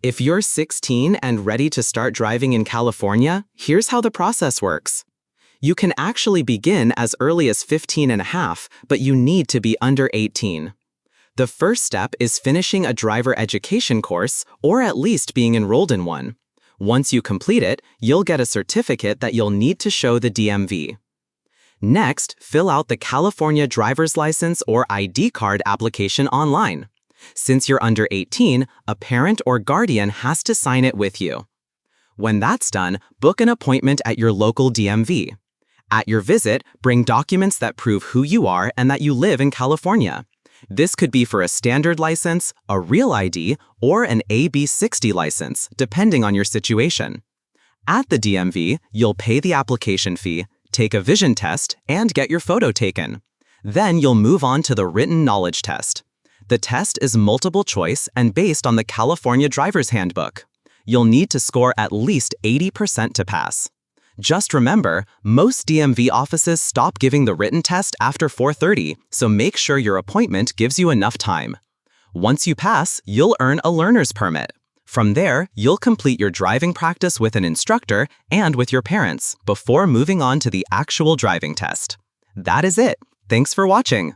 If you're 16 and ready to start driving in California, here's how the process works. You can actually begin as early as 15 and a half, but you need to be under 18. The first step is finishing a driver education course, or at least being enrolled in one. Once you complete it, you'll get a certificate that you'll need to show the DMV. Next, fill out the California Driver's License or ID card application online. Since you're under 18, a parent or guardian has to sign it with you. When that's done, book an appointment at your local DMV. At your visit, bring documents that prove who you are and that you live in California. This could be for a standard license, a real ID, or an AB60 license, depending on your situation. At the DMV, you'll pay the application fee, take a vision test, and get your photo taken. Then you'll move on to the written knowledge test. The test is multiple choice and based on the California Driver's Handbook. You'll need to score at least 80% to pass. Just remember, most DMV offices stop giving the written test after 4:30, so make sure your appointment gives you enough time. Once you pass, you'll earn a learner's permit. From there, you'll complete your driving practice with an instructor and with your parents before moving on to the actual driving test. That is it. Thanks for watching.